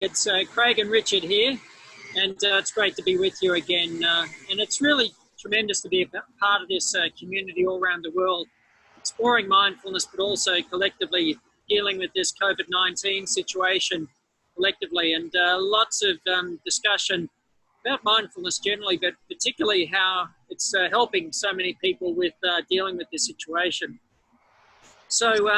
It's Craig and Richard here, and it's great to be with you again. And it's really tremendous to be a part of this community all around the world, exploring mindfulness, but also collectively dealing with this COVID-19 situation collectively, and lots of discussion about mindfulness generally, but particularly how it's helping so many people with dealing with this situation. So,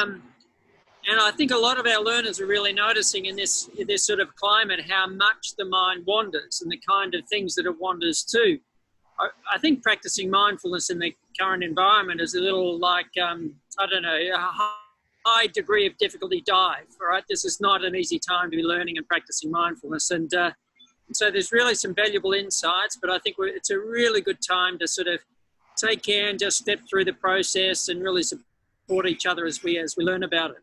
and I think a lot of our learners are really noticing in this sort of climate how much the mind wanders and the kind of things that it wanders to. I think practicing mindfulness in the current environment is a little like, I don't know, a high degree of difficulty dive, right? This is not an easy time to be learning and practicing mindfulness. And so there's really some valuable insights, but I think it's a really good time to sort of take care and just step through the process and really support each other as we learn about it.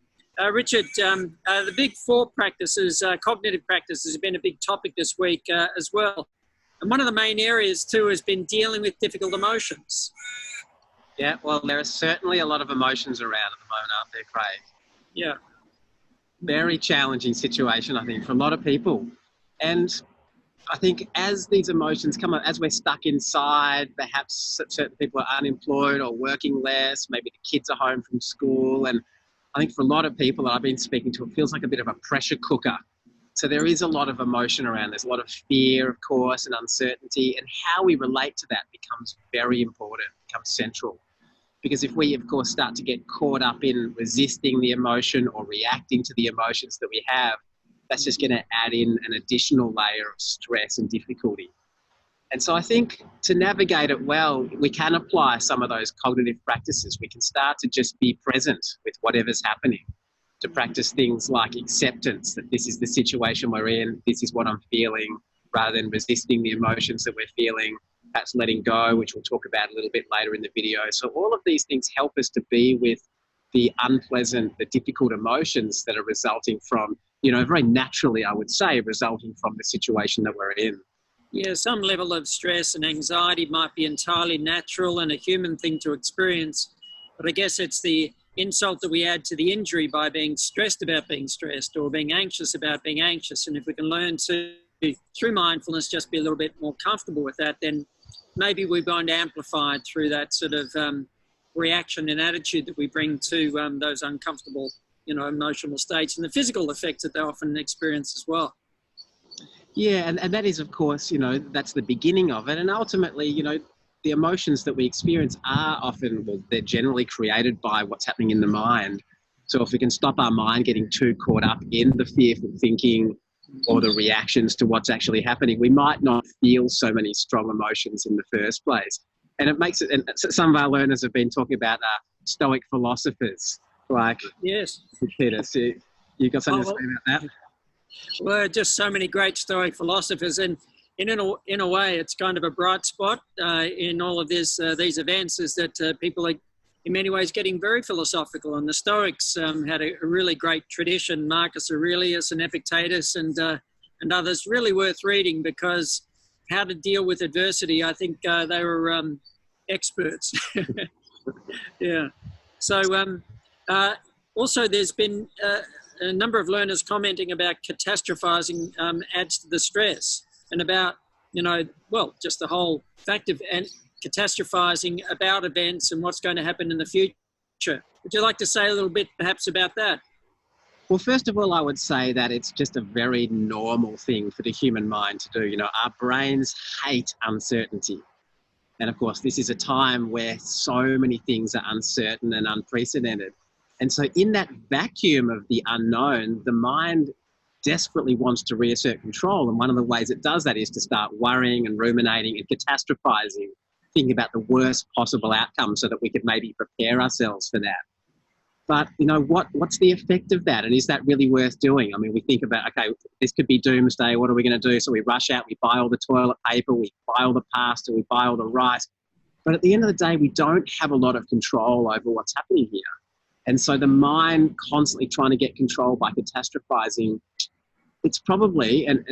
Richard, the big four practices, cognitive practices, have been a big topic this week as well. And one of the main areas too has been dealing with difficult emotions. Yeah, well, there are certainly a lot of emotions around at the moment, aren't there, Craig? Yeah. Very challenging situation, I think, for a lot of people. And I think as these emotions come up, as we're stuck inside, perhaps certain people are unemployed or working less, maybe the kids are home from school, and I think for a lot of people that I've been speaking to, it feels like a bit of a pressure cooker. So there is a lot of emotion around. There's a lot of fear, of course, and uncertainty, and how we relate to that becomes very important, becomes central. Because if we, of course, start to get caught up in resisting the emotion or reacting to the emotions that we have, that's just going to add in an additional layer of stress and difficulty. And so I think to navigate it well, we can apply some of those cognitive practices. We can start to just be present with whatever's happening, to practice things like acceptance, that this is the situation we're in, this is what I'm feeling, rather than resisting the emotions that we're feeling, perhaps letting go, which we'll talk about a little bit later in the video. So all of these things help us to be with the unpleasant, the difficult emotions that are resulting from, very naturally, I would say, resulting from the situation that we're in. Yeah, some level of stress and anxiety might be entirely natural and a human thing to experience, but I guess it's the insult that we add to the injury by being stressed about being stressed or being anxious about being anxious. And if we can learn to, through mindfulness, just be a little bit more comfortable with that, then maybe we're going to amplify it through that sort of reaction and attitude that we bring to those uncomfortable, emotional states and the physical effects that they often experience as well. Yeah, and that is, of course, that's the beginning of it. And ultimately, the emotions that we experience are often, well, they're generally created by what's happening in the mind. So if we can stop our mind getting too caught up in the fearful thinking or the reactions to what's actually happening, we might not feel so many strong emotions in the first place. And it makes it, and some of our learners have been talking about Stoic philosophers, like yes, Epictetus. You got something to say about that? Well, just so many great Stoic philosophers, and in a way, it's kind of a bright spot in all of these events, is that people are in many ways getting very philosophical, and the Stoics had a really great tradition. Marcus Aurelius and Epictetus and others, really worth reading, because how to deal with adversity, I think they were experts. Yeah. So also there's been a number of learners commenting about catastrophizing adds to the stress, and about, just the whole fact of catastrophizing about events and what's going to happen in the future. Would you like to say a little bit perhaps about that? Well, first of all, I would say that it's just a very normal thing for the human mind to do. Our brains hate uncertainty. And of course, this is a time where so many things are uncertain and unprecedented. And so in that vacuum of the unknown, the mind desperately wants to reassert control. And one of the ways it does that is to start worrying and ruminating and catastrophizing, thinking about the worst possible outcome so that we could maybe prepare ourselves for that. But, what's the effect of that? And is that really worth doing? I mean, we think about, okay, this could be doomsday. What are we going to do? So we rush out, we buy all the toilet paper, we buy all the pasta, we buy all the rice. But at the end of the day, we don't have a lot of control over what's happening here. And so the mind constantly trying to get control by catastrophizing, it's probably, and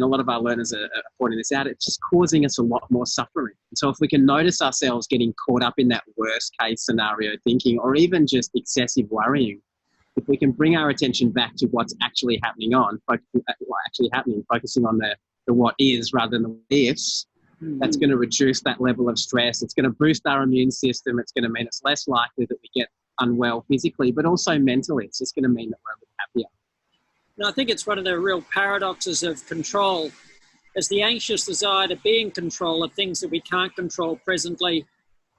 a lot of our learners are pointing this out, it's just causing us a lot more suffering. And so if we can notice ourselves getting caught up in that worst case scenario thinking, or even just excessive worrying, if we can bring our attention back to what's actually happening focusing on the what is rather than the what ifs, that's going to reduce that level of stress. It's going to boost our immune system. It's going to mean it's less likely that we get unwell physically, but also mentally. It's just going to mean that we're a bit happier. And I think it's one of the real paradoxes of control, as the anxious desire to be in control of things that we can't control presently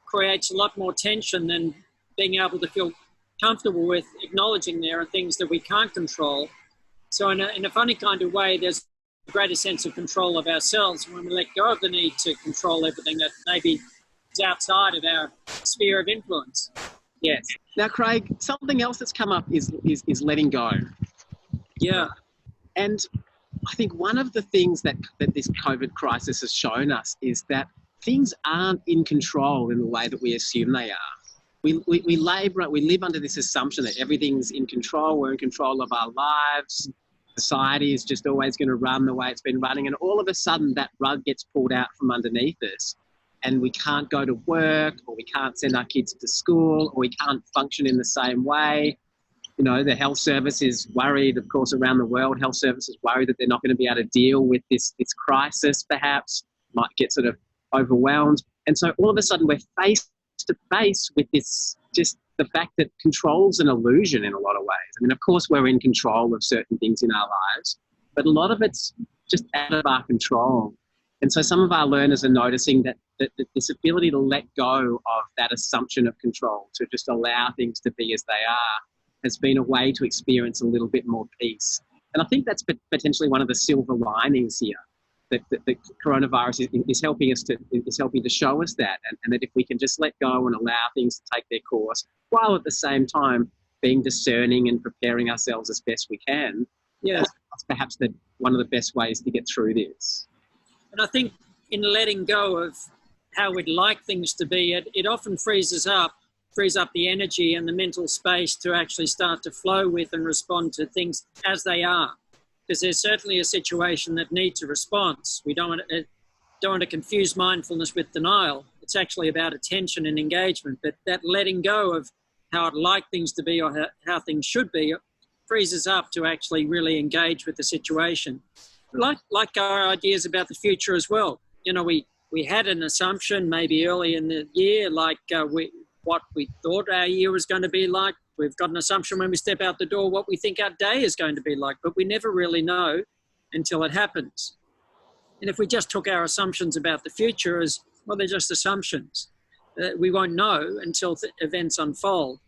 creates a lot more tension than being able to feel comfortable with acknowledging there are things that we can't control. So in a funny kind of way, there's a greater sense of control of ourselves when we let go of the need to control everything that maybe is outside of our sphere of influence. Yes. Now, Craig, something else that's come up is letting go. Yeah. And I think one of the things that this COVID crisis has shown us is that things aren't in control in the way that we assume they are. We live under this assumption that everything's in control. We're in control of our lives. Society is just always going to run the way it's been running. And all of a sudden that rug gets pulled out from underneath us and we can't go to work, or we can't send our kids to school, or we can't function in the same way. You know, the health service is worried, of course, around the world. Health services worried that they're not going to be able to deal with this crisis, perhaps, might get sort of overwhelmed. And so all of a sudden we're face to face with this, just the fact that control's an illusion in a lot of ways. I mean, of course, we're in control of certain things in our lives, but a lot of it's just out of our control. And so some of our learners are noticing that this ability to let go of that assumption of control, to just allow things to be as they are, has been a way to experience a little bit more peace. And I think that's potentially one of the silver linings here, that the coronavirus is helping to show us that, and that if we can just let go and allow things to take their course, while at the same time being discerning and preparing ourselves as best we can, that's perhaps one of the best ways to get through this. And I think in letting go of how we'd like things to be, it often frees up the energy and the mental space to actually start to flow with and respond to things as they are. Because there's certainly a situation that needs a response. We don't want to confuse mindfulness with denial. It's actually about attention and engagement. But that letting go of how I'd like things to be or how things should be frees us up to actually really engage with the situation. Like our ideas about the future as well. You know, we had an assumption maybe early in the year, like what we thought our year was going to be like. We've got an assumption when we step out the door what we think our day is going to be like, but we never really know until it happens. And if we just took our assumptions about the future as, well, they're just assumptions, we won't know until events unfold.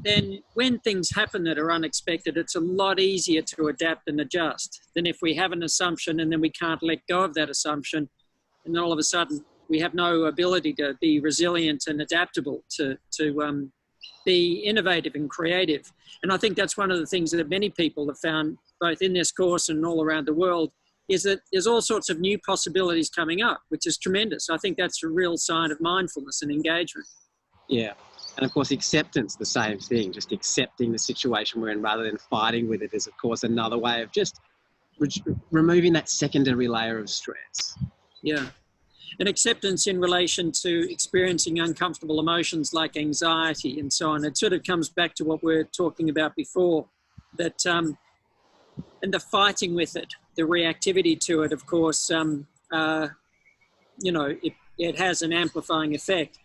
Then when things happen that are unexpected, it's a lot easier to adapt and adjust than if we have an assumption and then we can't let go of that assumption. And then all of a sudden we have no ability to be resilient and adaptable, to be innovative and creative. And I think that's one of the things that many people have found, both in this course and all around the world, is that there's all sorts of new possibilities coming up, which is tremendous. I think that's a real sign of mindfulness and engagement. Yeah. And of course, acceptance, the same thing, just accepting the situation we're in rather than fighting with it is, of course, another way of just removing that secondary layer of stress. Yeah. And acceptance in relation to experiencing uncomfortable emotions like anxiety and so on. It sort of comes back to what we were talking about before, that and the fighting with it, the reactivity to it, of course, it has an amplifying effect.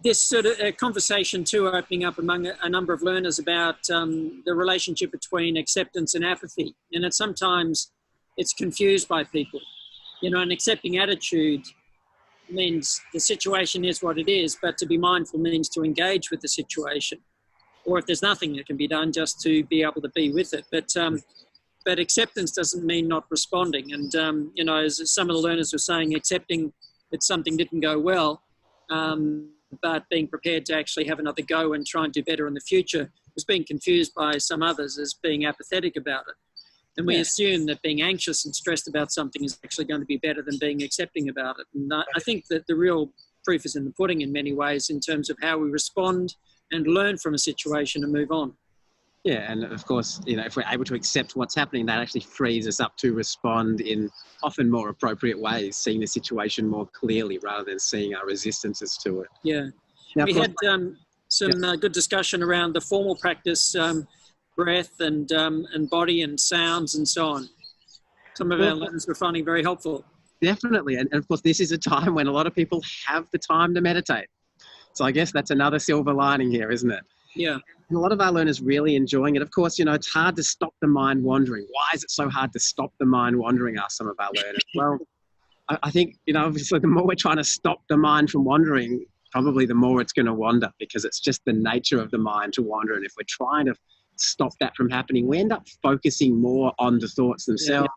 This sort of conversation too, opening up among a number of learners about the relationship between acceptance and apathy. And sometimes it's confused by people. You know, an accepting attitude means the situation is what it is, but to be mindful means to engage with the situation. Or if there's nothing that can be done, just to be able to be with it. But acceptance doesn't mean not responding. And, as some of the learners were saying, accepting that something didn't go well, but being prepared to actually have another go and try and do better in the future was being confused by some others as being apathetic about it. And we assume that being anxious and stressed about something is actually going to be better than being accepting about it. And I think that the real proof is in the pudding in many ways in terms of how we respond and learn from a situation and move on. Yeah, and of course, if we're able to accept what's happening, that actually frees us up to respond in often more appropriate ways, seeing the situation more clearly rather than seeing our resistances to it. Yeah. Now, we had some good discussion around the formal practice breath and body and sounds and so on. Some of our learners were finding very helpful. Definitely. And of course, this is a time when a lot of people have the time to meditate. So I guess that's another silver lining here, isn't it? Yeah. And a lot of our learners really enjoying it. Of course, it's hard to stop the mind wandering. Why is it so hard to stop the mind wandering, ask some of our learners? Well, I think, obviously the more we're trying to stop the mind from wandering, probably the more it's going to wander, because it's just the nature of the mind to wander. And if we're trying to stop that from happening, we end up focusing more on the thoughts themselves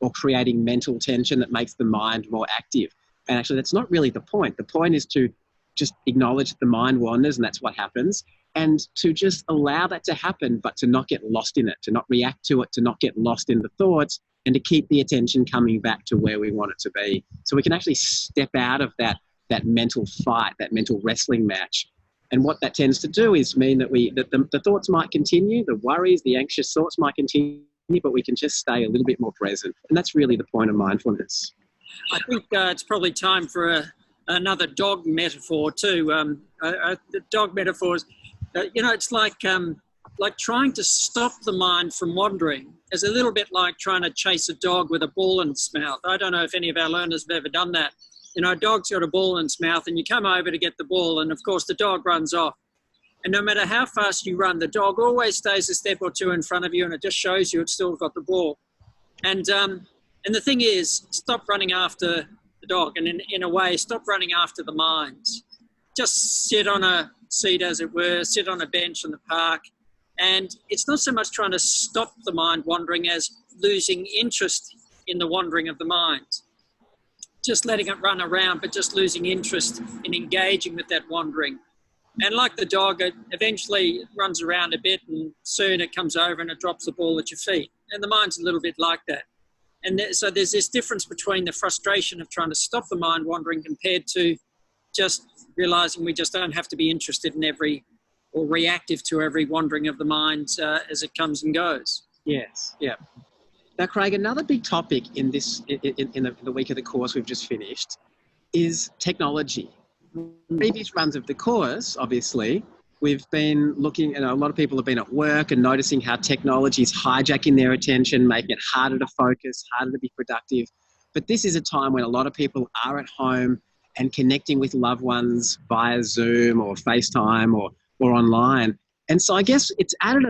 or creating mental tension that makes the mind more active. And actually, that's not really the point. The point is to just acknowledge that the mind wanders, and that's what happens, and to just allow that to happen, but to not get lost in it, to not react to it, to not get lost in the thoughts, and to keep the attention coming back to where we want it to be. So we can actually step out of that mental fight, that mental wrestling match. And what that tends to do is mean that the thoughts might continue, the worries, the anxious thoughts might continue, but we can just stay a little bit more present. And that's really the point of mindfulness. I think it's probably time for another dog metaphor too. The dog metaphors, it's like trying to stop the mind from wandering is a little bit like trying to chase a dog with a ball in its mouth. I don't know if any of our learners have ever done that. A dog's got a ball in its mouth and you come over to get the ball, and of course the dog runs off. And no matter how fast you run, the dog always stays a step or two in front of you, and it just shows you it's still got the ball. And the thing is, stop running after the dog, and in a way, stop running after the mind. Just sit on a seat, as it were, sit on a bench in the park. And it's not so much trying to stop the mind wandering as losing interest in the wandering of the mind. Just letting it run around, but just losing interest in engaging with that wandering. And like the dog, it eventually runs around a bit, and soon it comes over and it drops the ball at your feet. And the mind's a little bit like that. And so there's this difference between the frustration of trying to stop the mind wandering compared to just realizing we just don't have to be interested in or reactive to every wandering of the mind as it comes and goes. Yes, yeah. Now, Craig, another big topic in the week of the course we've just finished is technology. Previous runs of the course, obviously, we've been looking, a lot of people have been at work and noticing how technology is hijacking their attention, making it harder to focus, harder to be productive. But this is a time when a lot of people are at home and connecting with loved ones via Zoom or FaceTime or online. And so I guess it's added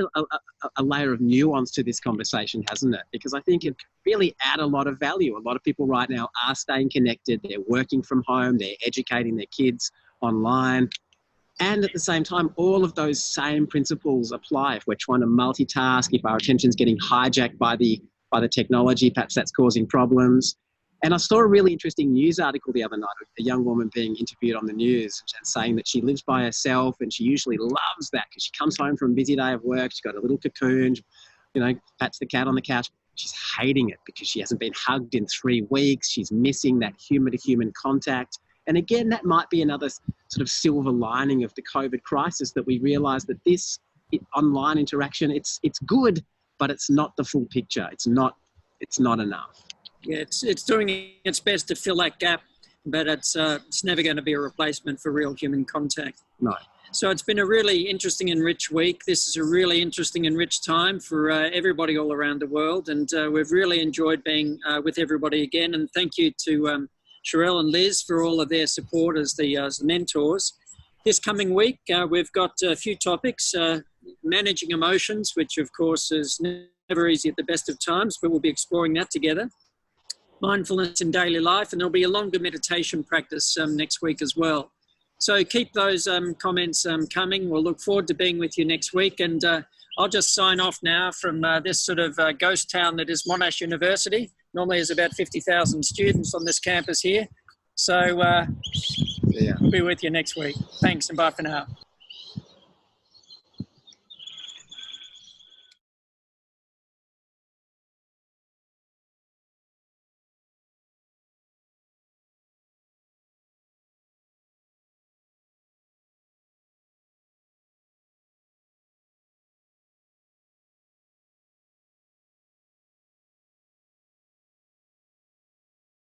a layer of nuance to this conversation, hasn't it? Because I think it really add a lot of value. A lot of people right now are staying connected. They're working from home. They're educating their kids online. And at the same time, all of those same principles apply. If we're trying to multitask, if our attention's getting hijacked by the technology, perhaps that's causing problems. And I saw a really interesting news article the other night of a young woman being interviewed on the news and saying that she lives by herself, and she usually loves that because she comes home from a busy day of work. She's got a little cocoon, pats the cat on the couch. She's hating it because she hasn't been hugged in 3 weeks. She's missing that human-to-human contact. And again, that might be another sort of silver lining of the COVID crisis, that we realise that this online interaction, it's good, but it's not the full picture. It's not enough. Yeah, it's doing its best to fill that gap, but it's never going to be a replacement for real human contact. No. So it's been a really interesting and rich week. This is a really interesting and rich time for everybody all around the world, and we've really enjoyed being with everybody again. And thank you to Sherelle and Liz for all of their support as the mentors. This coming week, we've got a few topics. Managing emotions, which of course is never easy at the best of times, but we'll be exploring that together. Mindfulness in daily life, and there'll be a longer meditation practice next week as well. So keep those comments coming. We'll look forward to being with you next week, and I'll just sign off now from this sort of ghost town that is Monash University. Normally there's about 50,000 students on this campus here. So we'll be with you next week. Thanks, and bye for now.